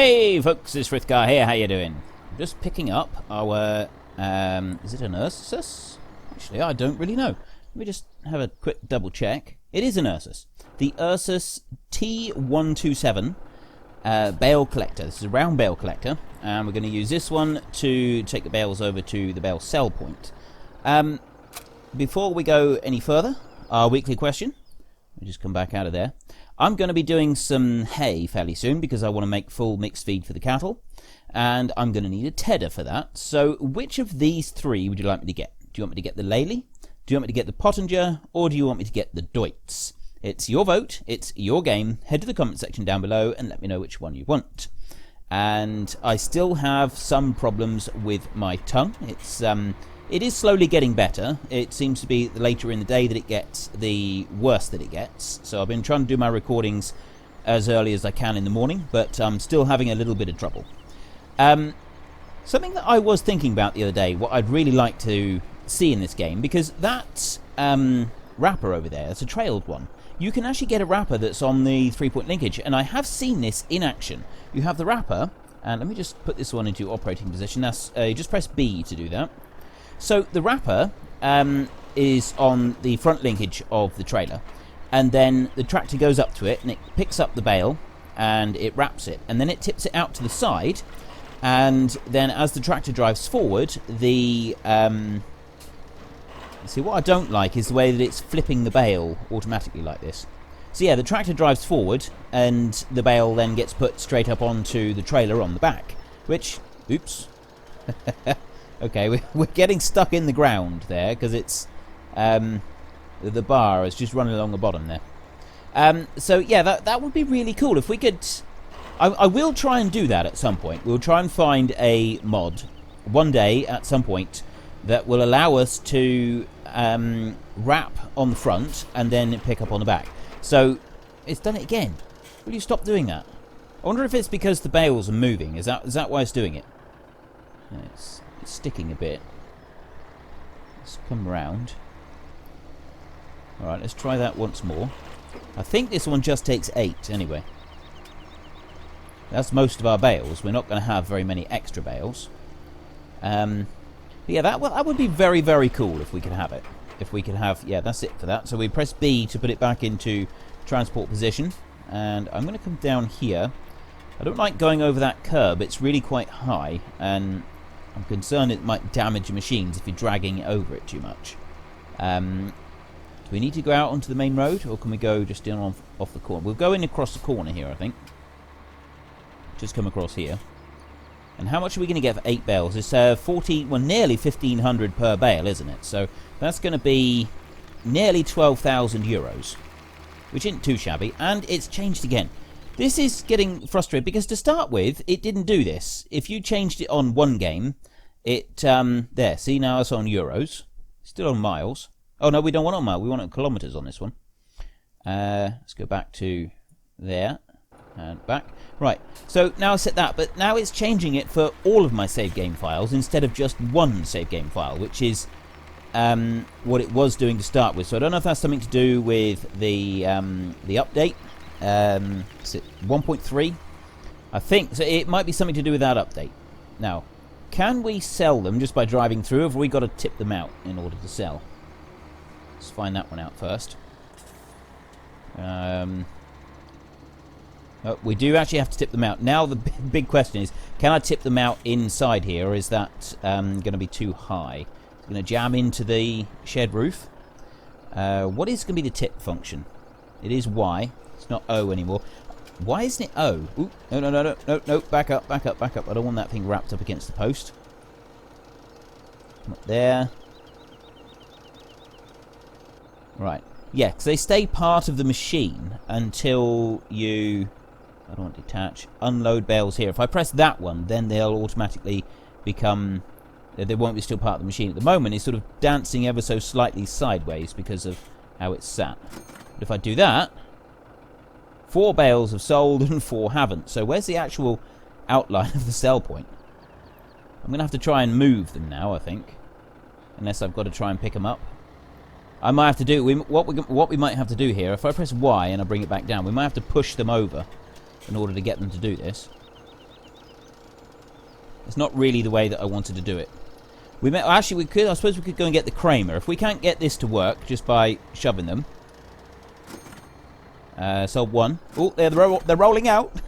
Hey folks, it's Frithgar here, how you doing? I'm just picking up our, is it an Ursus? Actually, I don't really know. Let me just have a quick double check. It is an Ursus. The Ursus T127 bale collector. This is a round bale collector, and we're going to use this one to take the bales over to the bale sell point. Before we go any further, our weekly question. Let me just come back out of there. I'm going to be doing some hay fairly soon because I want to make full mixed feed for the cattle, and I'm going to need a tedder for that. So which of these three would you like me to get? Do you want me to get the Lely? Do you want me to get the Pottinger? Or do you want me to get the Deutz? It's your vote, it's your game. Head to the comment section down below and let me know which one you want. And I still have some problems with my tongue. It is slowly getting better. It seems to be later in the day that it gets, the worse that it gets. So I've been trying to do my recordings as early as I can in the morning, but I'm still having a little bit of trouble. Something that I was thinking about the other day, what I'd really like to see in this game, because that wrapper over there, it's a trailed one. You can actually get a wrapper that's on the 3-point linkage, and I have seen this in action. You have the wrapper, and let me just put this one into operating position. That's you just press B to do that. So the wrapper is on the front linkage of the trailer, and then the tractor goes up to it and it picks up the bale and it wraps it, and then it tips it out to the side, and then as the tractor drives forward, the see, what I don't like is the way that it's flipping the bale automatically like this. So yeah, the tractor drives forward and the bale then gets put straight up onto the trailer on the back, which, oops. Okay, we're getting stuck in the ground there because it's the bar is just running along the bottom there. So yeah, that would be really cool if we could. I will try and do that at some point. We'll try and find a mod one day at some point that will allow us to wrap on the front and then pick up on the back. So it's done it again. Will you stop doing that? I wonder if it's because the bales are moving. Is that why it's doing it? It's sticking a bit. Let's come round. Alright, let's try that once more. I think this one just takes 8 anyway. That's most of our bales. We're not going to have very many extra bales. Yeah, that would be very, very cool if we could have it. If we could have, yeah, that's it for that. So we press B to put it back into transport position. And I'm going to come down here. I don't like going over that curb. It's really quite high, and I'm concerned it might damage machines if you're dragging it over it too much. Do we need to go out onto the main road, or can we go just in off the corner? We'll go in across the corner here, I think. Just come across here. And how much are we going to get for 8 bales? It's nearly 1,500 per bale, isn't it? So that's going to be nearly 12,000 euros, which isn't too shabby. And it's changed again. This is getting frustrating because to start with, it didn't do this. If you changed it on one game, it there. See, now it's on euros, still on miles. Oh no, we don't want on miles. We want it on kilometers on this one. Let's go back to there and back. Right. So now I set that, but now it's changing it for all of my save game files instead of just one save game file, which is what it was doing to start with. So I don't know if that's something to do with the update. Is it 1.3? I think so. It might be something to do with that update. Now, can we sell them just by driving through, or have we got to tip them out in order to sell? Let's find that one out first. Oh, we do actually have to tip them out. Now the big question is, can I tip them out inside here, or is that going to be too high? It's going to jam into the shed roof. What is going to be the tip function? It is Y. It's not O anymore. Why isn't it O? Ooh, no, back up. I don't want that thing wrapped up against the post. Not there. Right. Yeah, because they stay part of the machine until you... I don't want to detach. Unload bales here. If I press that one, then they'll automatically become... They won't be still part of the machine. At the moment, it's sort of dancing ever so slightly sideways because of how it's sat. But if I do that... 4 bales have sold and 4 haven't. So where's the actual outline of the sell point? I'm going to have to try and move them now, I think. Unless I've got to try and pick them up. I might have to do... What we might have to do here, if I press Y and I bring it back down, we might have to push them over in order to get them to do this. It's not really the way that I wanted to do it. Actually, we could. I suppose we could go and get the Kramer. If we can't get this to work just by shoving them. Sold one. Oh, they're rolling out.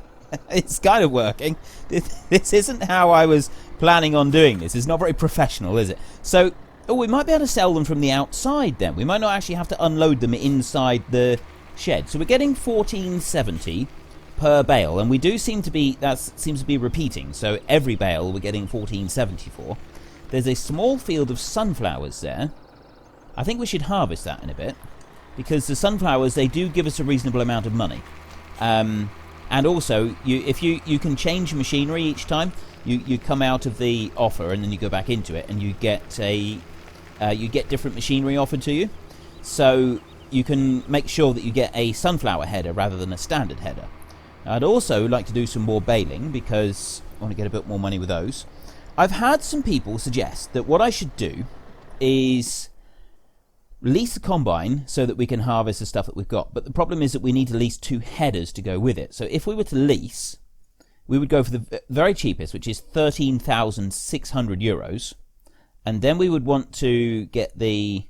It's kind of working. This isn't how I was planning on doing this. It's not very professional, is it? So, we might be able to sell them from the outside then. We might not actually have to unload them inside the shed. So we're getting 1470 per bale, and we do seem to be, that seems to be repeating. So every bale we're getting 1470 for. There's a small field of sunflowers there. I think we should harvest that in a bit, because the sunflowers, they do give us a reasonable amount of money. And also, if you can change machinery each time, you come out of the offer and then you go back into it, and you get different machinery offered to you. So you can make sure that you get a sunflower header rather than a standard header. I'd also like to do some more baling because I want to get a bit more money with those. I've had some people suggest that what I should do is lease the combine so that we can harvest the stuff that we've got. But the problem is that we need to lease 2 headers to go with it. So if we were to lease, we would go for the very cheapest, which is 13,600 euros. And then we would want to get the...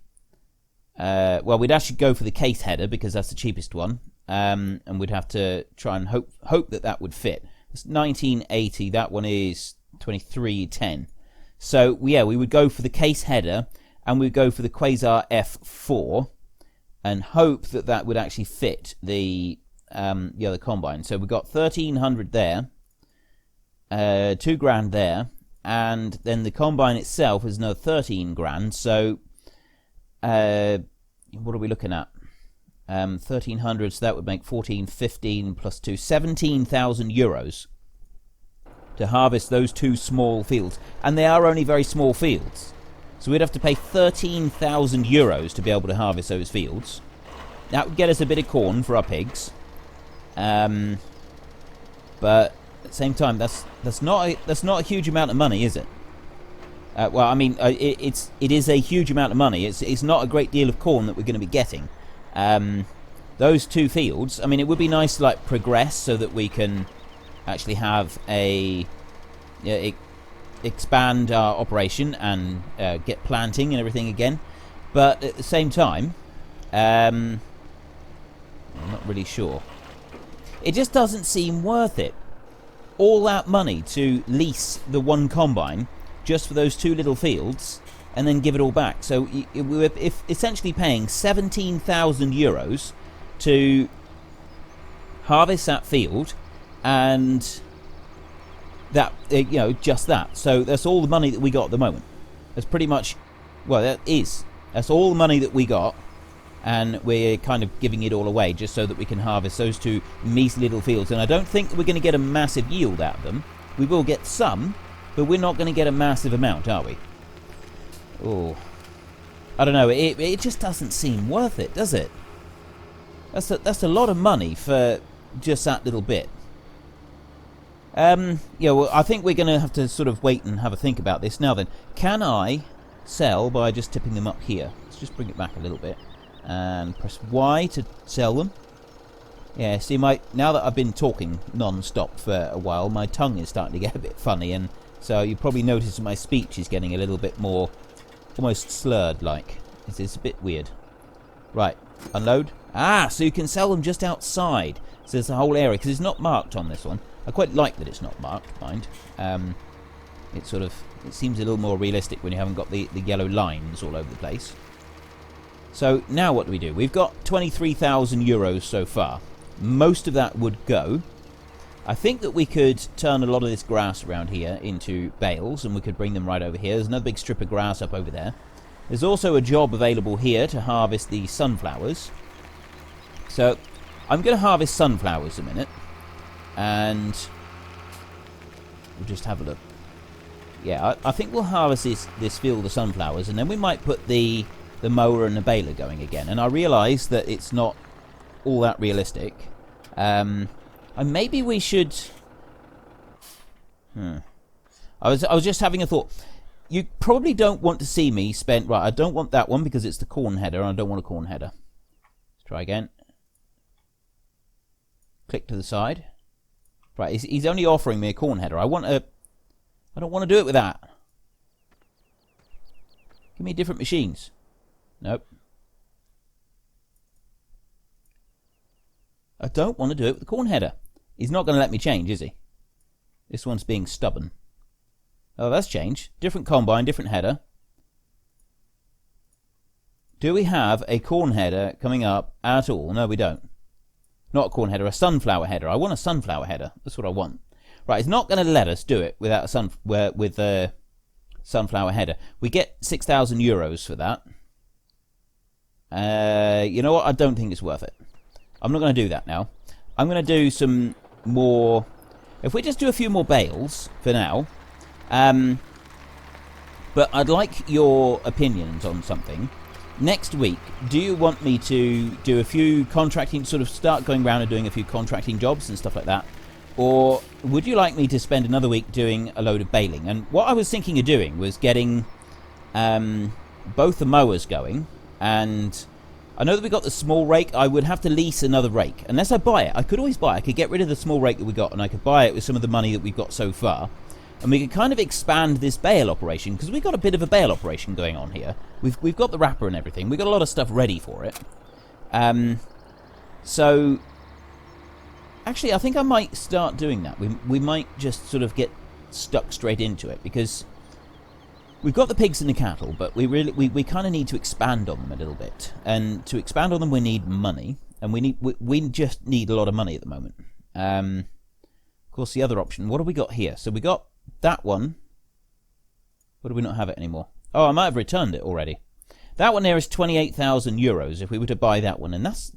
well, we'd actually go for the case header because that's the cheapest one. And we'd have to try and hope that would fit. It's 1980. That one is 2310. So, yeah, we would go for the case header, and we'd go for the Quasar F4 and hope that would actually fit the other combine. So we've got 1,300 there, 2 grand there, and then the combine itself is another 13 grand. So what are we looking at? 1,300, so that would make 14, 15 plus 2, 17,000 euros to harvest those 2 small fields. And they are only very small fields. So we'd have to pay 13,000 euros to be able to harvest those fields. That would get us a bit of corn for our pigs. But at the same time, that's not a huge amount of money, is it? Well, I mean, it is a huge amount of money. It's not a great deal of corn that we're going to be getting. Those 2 fields, I mean, it would be nice to like progress so that we can actually have expand our operation and get planting and everything again. But at the same time, I'm not really sure. It just doesn't seem worth it. All that money to lease the 1 combine just for those 2 little fields and then give it all back. So we're essentially paying 17,000 euros to harvest that field, and that, just that. So that's all the money that we got at the moment. That's pretty much, well, that's all the money that we got, and we're kind of giving it all away just so that we can harvest those 2 measly little fields. And I don't think we're going to get a massive yield out of them. We will get some, but we're not going to get a massive amount, are we? Oh, I don't know. It just doesn't seem worth it, does it? That's a lot of money for just that little bit. Well, I think we're going to have to sort of wait and have a think about this. Now then, can I sell by just tipping them up here? Let's just bring it back a little bit and press Y to sell them. Yeah, see, now that I've been talking non-stop for a while, my tongue is starting to get a bit funny, and so you probably notice my speech is getting a little bit more almost slurred like. It's a bit weird. Right, unload. So you can sell them just outside. So there's the whole area, because it's not marked on this one. I quite like that it's not marked, mind. It seems a little more realistic when you haven't got the yellow lines all over the place. So now what do we do? We've got 23,000 euros so far. Most of that would go. I think that we could turn a lot of this grass around here into bales, and we could bring them right over here. There's another big strip of grass up over there. There's also a job available here to harvest the sunflowers. So I'm going to harvest sunflowers a minute, and we'll just have a look. Yeah, I think we'll harvest this field of sunflowers, and then we might put the mower and the baler going again. And I realise that it's not all that realistic. And maybe we should... I was just having a thought. You probably don't want to see me spend... Right, I don't want that one because it's the corn header, and I don't want a corn header. Let's try again. Click to the side. Right, he's only offering me a corn header. I want I don't want to do it with that. Give me different machines. Nope. I don't want to do it with the corn header. He's not going to let me change, is he? This one's being stubborn. Oh, that's changed. Different combine, different header. Do we have a corn header coming up at all? No, we don't. Not a corn header, a sunflower header. I want a sunflower header. That's what I want. Right, it's not going to let us do it without a sunflower header. We get 6,000 euros for that. You know what? I don't think it's worth it. I'm not going to do that now. I'm going to do some more... If we just do a few more bales for now... but I'd like your opinions on something. Next week, do you want me to do a few contracting, sort of start going around and doing a few contracting jobs and stuff like that? Or would you like me to spend another week doing a load of baling? And what I was thinking of doing was getting both the mowers going. And I know that we got the small rake. I would have to lease another rake. Unless I buy it. I could always buy it. I could get rid of the small rake that we got and I could buy it with some of the money that we've got so far. And we could kind of expand this bale operation, because we've got a bit of a bale operation going on here. We've got the wrapper and everything. We've got a lot of stuff ready for it. So, actually, I think I might start doing that. We might just sort of get stuck straight into it, because we've got the pigs and the cattle, but we kind of need to expand on them a little bit. And to expand on them, we need money, and we just need a lot of money at the moment. Of course, the other option. What have we got here? So we got that one. What do we not have it anymore? Oh, I might have returned it already. That one there is 28,000 euros if we were to buy that one, and that's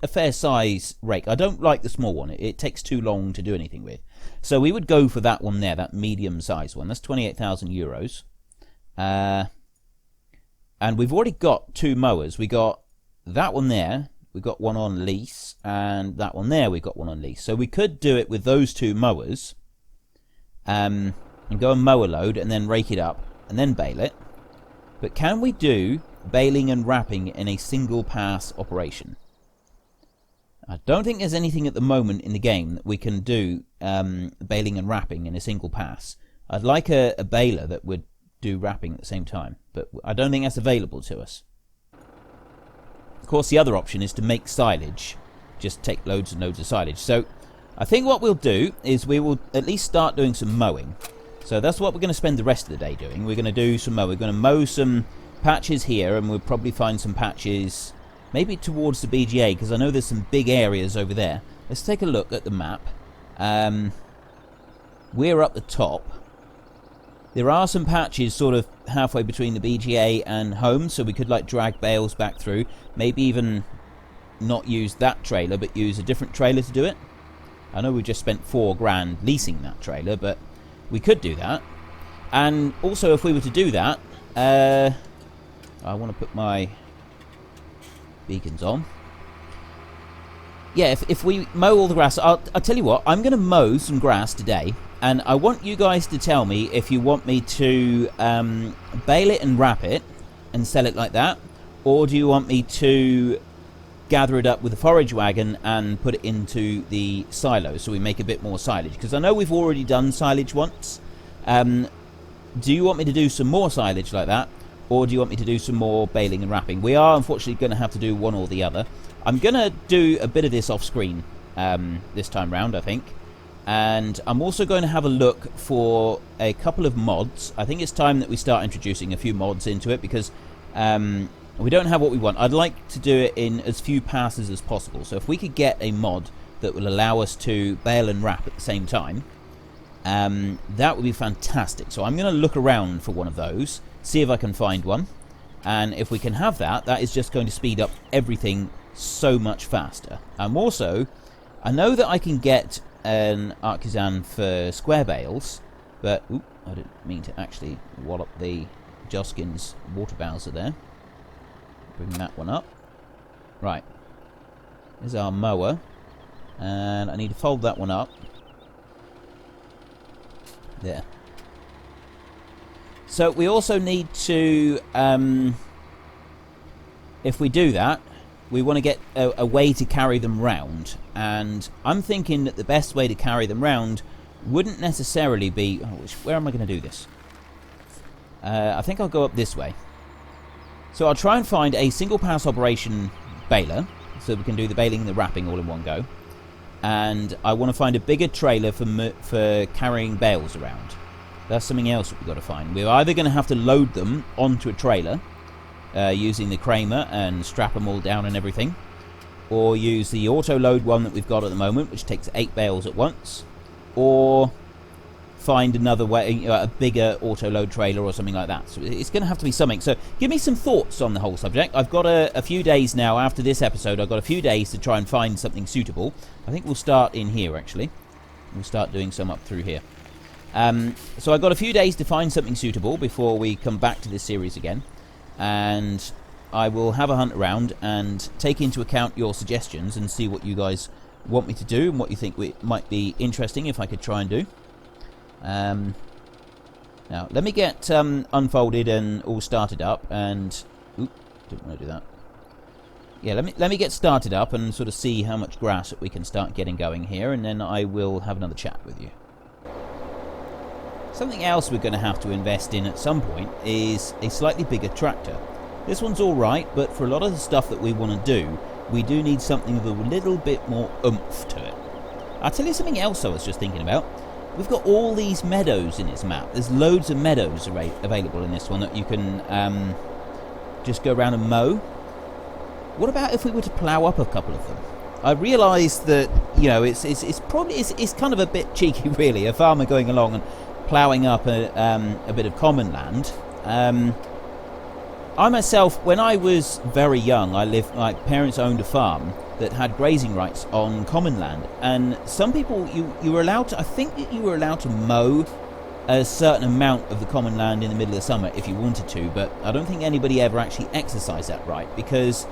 a fair size rake. I don't like the small one. It takes too long to do anything with. So we would go for that one there, that medium size one. That's 28,000 euros. And we've already got two mowers. We got that one there. We got one on lease, and that one there we got one on lease. So we could do it with those two mowers, and go and mow a load, and then rake it up, and then bale it. But can we do baling and wrapping in a single pass operation? I don't think there's anything at the moment in the game that we can do baling and wrapping in a single pass. I'd like a baler that would do wrapping at the same time, but I don't think that's available to us. Of course, the other option is to make silage. Just take loads and loads of silage. So, I think what we'll do is we will at least start doing some mowing. So that's what we're going to spend the rest of the day doing. We're going to do some mowing. We're going to mow some patches here, and we'll probably find some patches maybe towards the BGA, because I know there's some big areas over there. Let's take a look at the map. We're up the top. There are some patches sort of halfway between the BGA and home, so we could like drag bales back through. Maybe even not use that trailer, but use a different trailer to do it. I know we just spent $4,000 leasing that trailer, but we could do that. And also, if we were to do that, I want to put my beacons on. Yeah, if we mow all the grass, I'll tell you what, I'm going to mow some grass today, and I want you guys to tell me if you want me to bale it and wrap it and sell it like that, or do you want me to gather it up with a forage wagon and put it into the silo so we make a bit more silage, because I know we've already done silage once. Do you want me to do some more silage like that, or do you want me to do some more baling and wrapping? We are unfortunately going to have to do one or the other. I'm going to do a bit of this off screen this time round, I think, and I'm also going to have a look for a couple of mods. I think it's time that we start introducing a few mods into it, because we don't have what we want. I'd like to do it in as few passes as possible. So if we could get a mod that will allow us to bale and wrap at the same time, that would be fantastic. So I'm going to look around for one of those, see if I can find one. And if we can have that, that is just going to speed up everything so much faster. Also, I know that I can get an artisan for square bales, but I didn't mean to actually wallop the Joskin's water bowser there. Bring that one up. Right. There's our mower. And I need to fold that one up. There. So we also need to, if we do that, we want to get a way to carry them round. And I'm thinking that the best way to carry them round wouldn't necessarily be... where am I going to do this? I think I'll go up this way. So I'll try and find a single pass operation baler, so we can do the baling and the wrapping all in one go. And I want to find a bigger trailer for carrying bales around. That's something else that we've got to find. We're either going to have to load them onto a trailer using the Kramer and strap them all down and everything, or use the auto load one that we've got at the moment, which takes 8 bales at once, or find another way, a bigger auto load trailer or something like that. So it's going to have to be something. So give me some thoughts on the whole subject. I've got a few days now after this episode. I've got a few days to try and find something suitable. I think we'll start in here, actually. We'll start doing some up through here. So I've got a few days to find something suitable before we come back to this series again. And I will have a hunt around and take into account your suggestions and see what you guys want me to do and what you think might be interesting if I could try and do. Now, let me get unfolded and all started up, and... Oop, didn't want to do that. Yeah, let me get started up and sort of see how much grass that we can start getting going here, and then I will have another chat with you. Something else we're going to have to invest in at some point is a slightly bigger tractor. This one's alright, but for a lot of the stuff that we want to do, we do need something with a little bit more oomph to it. I'll tell you something else I was just thinking about. We've got all these meadows in this map. There's loads of meadows available in this one that you can just go around and mow. What about if we were to plough up a couple of them? I realise that, you know, it's kind of a bit cheeky, really, a farmer going along and ploughing up a bit of common land. I myself, when I was very young, my parents owned a farm that had grazing rights on common land, and some people, you were allowed to, I think that you were allowed to mow a certain amount of the common land in the middle of summer if you wanted to, but I don't think anybody ever actually exercised that right, because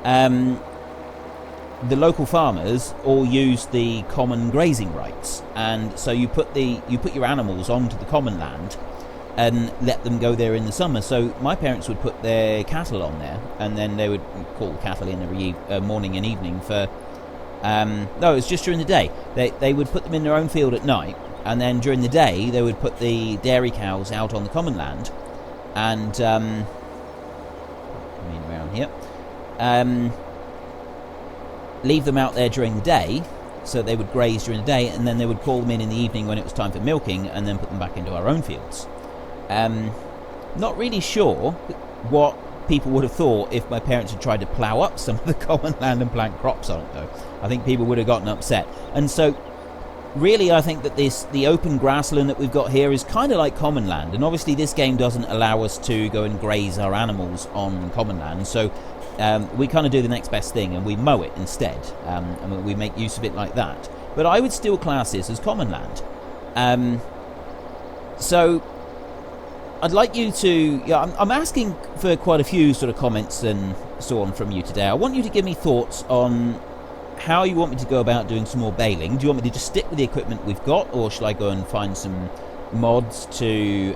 the local farmers all used the common grazing rights, and so you put your animals onto the common land and let them go there in the summer. So my parents would put their cattle on there, and then they would call cattle in every morning and evening for... no, it was just during the day. They would put them in their own field at night, and then during the day they would put the dairy cows out on the common land, and... coming around here. Leave them out there during the day, so they would graze during the day, and then they would call them in the evening when it was time for milking, and then put them back into our own fields. Not really sure what people would have thought if my parents had tried to plough up some of the common land and plant crops on it, though. I think people would have gotten upset. And so, really, I think that the open grassland that we've got here is kind of like common land, and obviously this game doesn't allow us to go and graze our animals on common land, so we kind of do the next best thing and we mow it instead, and we make use of it like that. But I would still class this as common land. So I'd like you to... Yeah, I'm asking for quite a few sort of comments and so on from you today. I want you to give me thoughts on how you want me to go about doing some more baling. Do you want me to just stick with the equipment we've got, or shall I go and find some mods to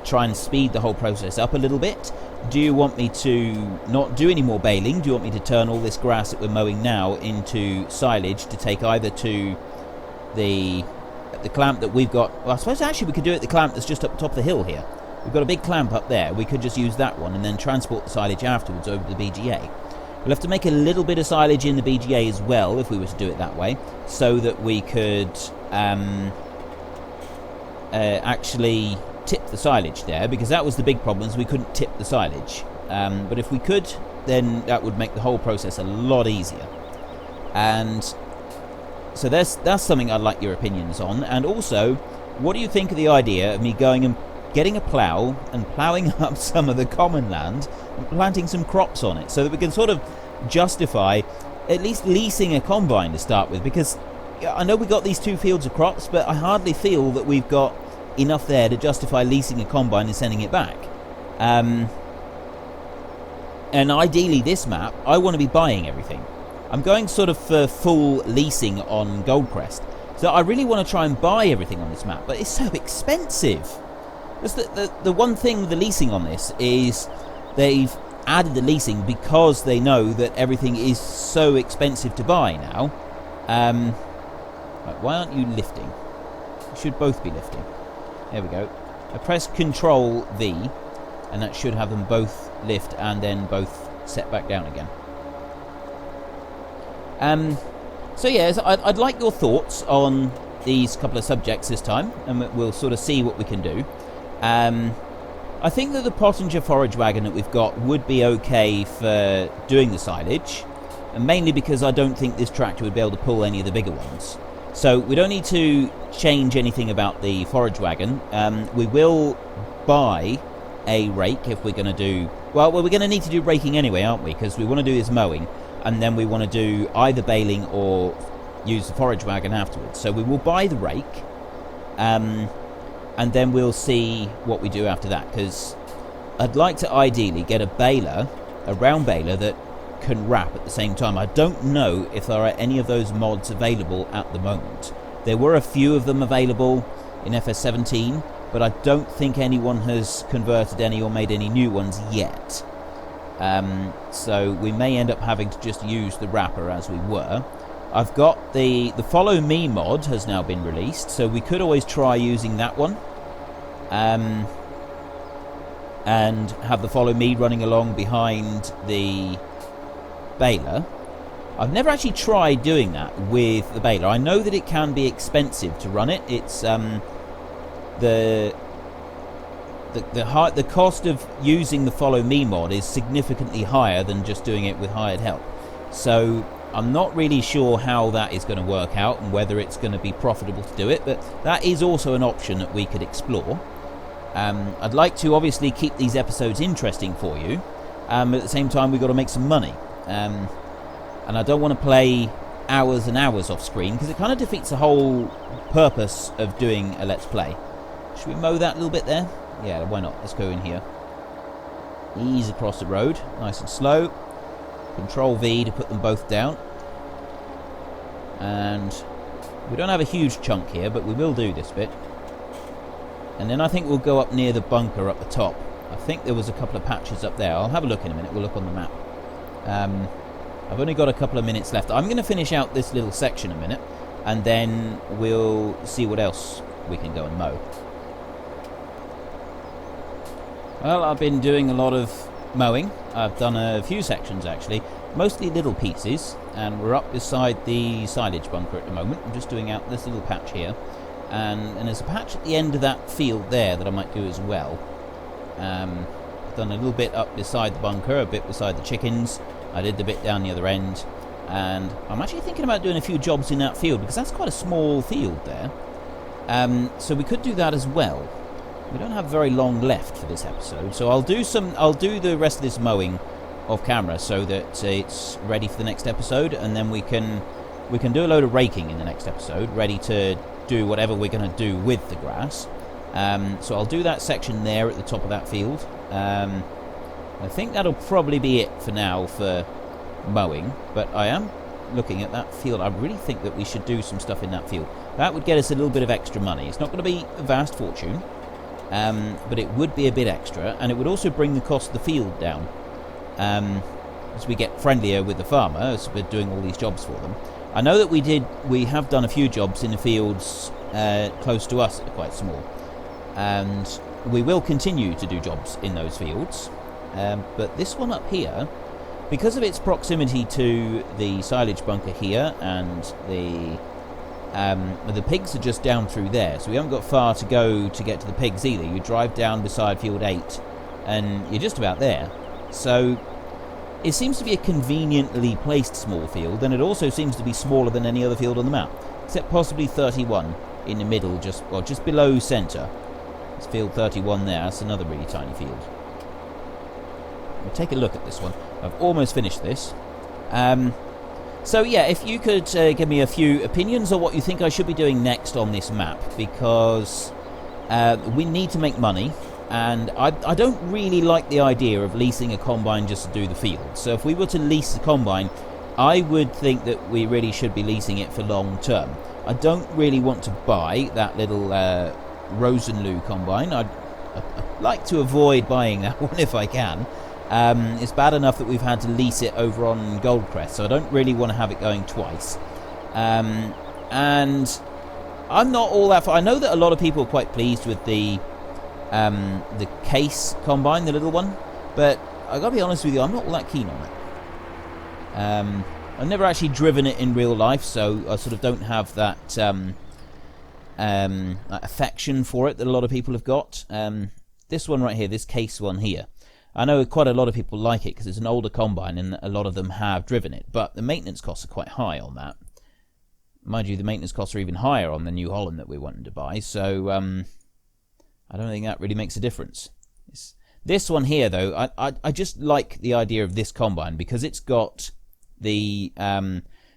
try and speed the whole process up a little bit? Do you want me to not do any more baling? Do you want me to turn all this grass that we're mowing now into silage to take either to the clamp that we've got? Well, I suppose actually we could do it at the clamp that's just up top of the hill here. We've got a big clamp up there. We could just use that one and then transport the silage afterwards over to the BGA. We'll have to make a little bit of silage in the BGA as well if we were to do it that way, so that we could actually tip the silage there, because that was the big problem, is we couldn't tip the silage. But if we could, then that would make the whole process a lot easier. And so that's something I'd like your opinions on. And also, what do you think of the idea of me going and getting a plough and ploughing up some of the common land and planting some crops on it, so that we can sort of justify at least leasing a combine to start with? Because I know we've got these 2 fields of crops, but I hardly feel that we've got enough there to justify leasing a combine and sending it back. And ideally this map, I want to be buying everything. I'm going sort of for full leasing on Goldcrest, so I really want to try and buy everything on this map, but it's so expensive. That's the one thing with the leasing on this is they've added the leasing because they know that everything is so expensive to buy now. Right, why aren't you lifting? Should both be lifting. There we go. I press Control V, and that should have them both lift and then both set back down again. So yes, I'd like your thoughts on these couple of subjects this time, and we'll sort of see what we can do. I think that the Pottinger forage wagon that we've got would be okay for doing the silage, and mainly because I don't think this tractor would be able to pull any of the bigger ones. So we don't need to change anything about the forage wagon. We will buy a rake if we're going to do... Well, we're going to need to do raking anyway, aren't we? Because we want to do this mowing, and then we want to do either baling or use the forage wagon afterwards. So we will buy the rake, and then we'll see what we do after that, because I'd like to ideally get a round baler that can wrap at the same time. I don't know if there are any of those mods available at the moment. There were a few of them available in FS17, but I don't think anyone has converted any or made any new ones yet. So we may end up having to just use the wrapper as we were. I've got the Follow Me mod has now been released, so we could always try using that one. And have the Follow Me running along behind the baler. I've never actually tried doing that with the baler. I know that it can be expensive to run it. It's the cost of using the Follow Me mod is significantly higher than just doing it with hired help. So I'm not really sure how that is going to work out and whether it's going to be profitable to do it, but that is also an option that we could explore. I'd like to obviously keep these episodes interesting for you, but at the same time we've got to make some money. And I don't want to play hours and hours off screen, because it kind of defeats the whole purpose of doing a Let's Play. Should we mow that little bit there? Yeah, why not? Let's go in here. Ease across the road, nice and slow. Control V to put them both down. And we don't have a huge chunk here, but we will do this bit. And then I think we'll go up near the bunker up the top. I think there was a couple of patches up there. I'll have a look in a minute. We'll look on the map. I've only got a couple of minutes left. I'm going to finish out this little section a minute, and then we'll see what else we can go and mow. Well, I've been doing a lot of mowing. I've done a few sections actually, mostly little pieces, and we're up beside the silage bunker at the moment. I'm just doing out this little patch here, and there's a patch at the end of that field there that I might do as well. I've done a little bit up beside the bunker, a bit beside the chickens. I did the bit down the other end, and I'm actually thinking about doing a few jobs in that field, because that's quite a small field there. So we could do that as well. We don't have very long left for this episode, so I'll do the rest of this mowing off camera so that it's ready for the next episode, and then we can do a load of raking in the next episode, ready to do whatever we're going to do with the grass. So I'll do that section there at the top of that field. I think that'll probably be it for now for mowing, but I am looking at that field. I really think that we should do some stuff in that field. That would get us a little bit of extra money. It's not going to be a vast fortune, but it would be a bit extra, and it would also bring the cost of the field down, as we get friendlier with the farmer, as we're doing all these jobs for them. I know that we have done a few jobs in the fields close to us that are quite small, and we will continue to do jobs in those fields. But this one up here, because of its proximity to the silage bunker here, and the pigs are just down through there, so we haven't got far to go to get to the pigs either. You drive down beside field 8 and you're just about there. So it seems to be a conveniently placed small field, and it also seems to be smaller than any other field on the map, except possibly 31 in the middle, just below centre. It's field 31 there. That's another really tiny field. We'll take a look at this one. I've almost finished this. So yeah, if you could give me a few opinions on what you think I should be doing next on this map, because we need to make money, and I don't really like the idea of leasing a combine just to do the field. So if we were to lease the combine, I would think that we really should be leasing it for long term. I don't really want to buy that little Rosenloo combine. I'd like to avoid buying that one if I can. It's bad enough that we've had to lease it over on Goldcrest, so I don't really want to have it going twice. And I'm not all that far. I know that a lot of people are quite pleased with the case combine, the little one, but I gotta be honest with you, I'm not all that keen on it. I've never actually driven it in real life, so I sort of don't have that affection for it that a lot of people have got. This one right here, this case one here, I know quite a lot of people like it because it's an older combine and a lot of them have driven it, but the maintenance costs are quite high on that. Mind you, the maintenance costs are even higher on the New Holland that we wanted to buy, so I don't think that really makes a difference. This one here, though, I just like the idea of this combine because it's got the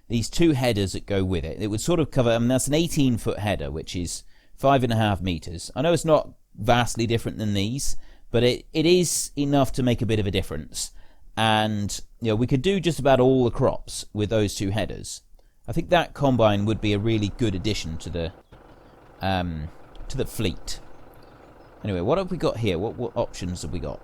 these two headers that go with it. It would sort of cover, I mean, that's an 18-foot header, which is 5.5 meters. I know it's not vastly different than these, but it is enough to make a bit of a difference. And you know, we could do just about all the crops with those two headers. I think that combine would be a really good addition to the fleet. Anyway, what have we got here? What options have we got?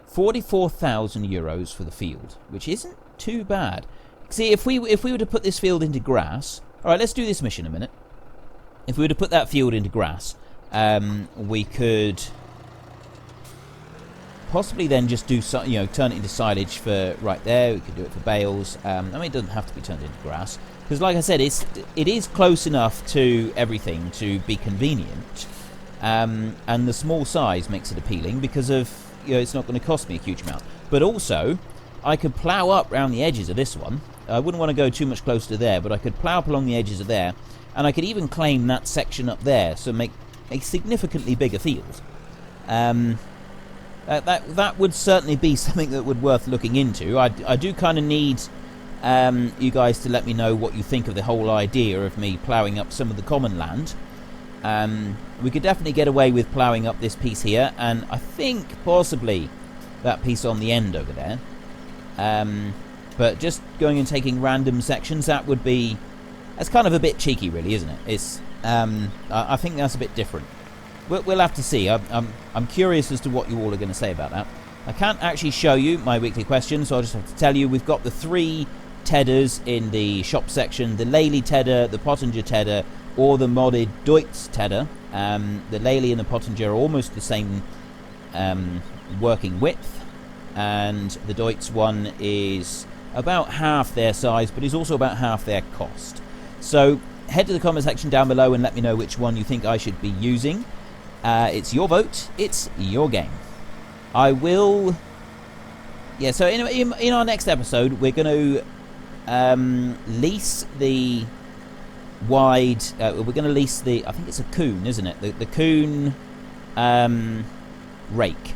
44,000 euros for the field, which isn't too bad. See, if we were to put this field into grass, all right, let's do this mission a minute. If we were to put that field into grass, we could possibly then just do some, turn it into silage for right there. We could do it for bales. I mean, it doesn't have to be turned into grass because, like I said, it is close enough to everything to be convenient. And the small size makes it appealing because of it's not going to cost me a huge amount. But also, I could plough up around the edges of this one. I wouldn't want to go too much closer to there, but I could plough up along the edges of there, and I could even claim that section up there, so make a significantly bigger field. That would certainly be something that would worth looking into. I do kind of need you guys to let me know what you think of the whole idea of me ploughing up some of the common land. We could definitely get away with ploughing up this piece here, and I think possibly that piece on the end over there. But just going and taking random sections, that's kind of a bit cheeky, really, isn't it? It's I think that's a bit different. We'll have to see. I'm curious as to what you all are going to say about that. I can't actually show you my weekly question, so I'll just have to tell you we've got the 3 tedders in the shop section: the Lely tedder, the Pottinger tedder, or the modded Deutz tedder. The Lely and the Pottinger are almost the same working width, and the Deutz one is about half their size, but is also about half their cost. So head to the comment section down below and let me know which one you think I should be using. It's your vote, it's your game. I will... Yeah, so in our next episode, we're going to lease the wide... we're going to lease the... I think it's a Kuhn, isn't it? The Kuhn rake.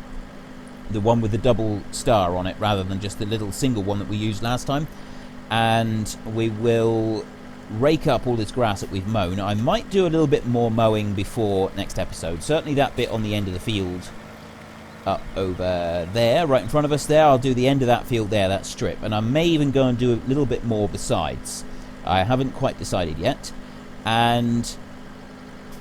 The one with the double star on it, rather than just the little single one that we used last time. And we will rake up all this grass that we've mown. I might do a little bit more mowing before next episode. Certainly that bit on the end of the field up over there, right in front of us there. I'll do the end of that field there, that strip. And I may even go and do a little bit more besides. I haven't quite decided yet. And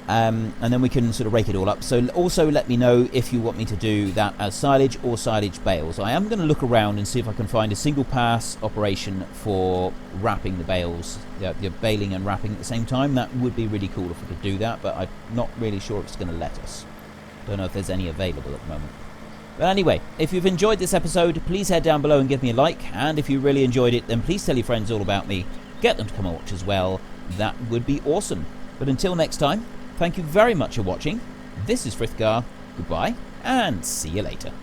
then we can sort of rake it all up. So also let me know if you want me to do that as silage or silage bales. I am going to look around and see if I can find a single pass operation for wrapping the bales, the baling and wrapping at the same time. That would be really cool if we could do that, but I'm not really sure if it's going to let us. Don't know if there's any available at the moment. But anyway, if you've enjoyed this episode, please head down below and give me a like. And if you really enjoyed it, then please tell your friends all about me. Get them to come and watch as well. That would be awesome. But until next time, thank you very much for watching. This is Frithgar. Goodbye, and see you later.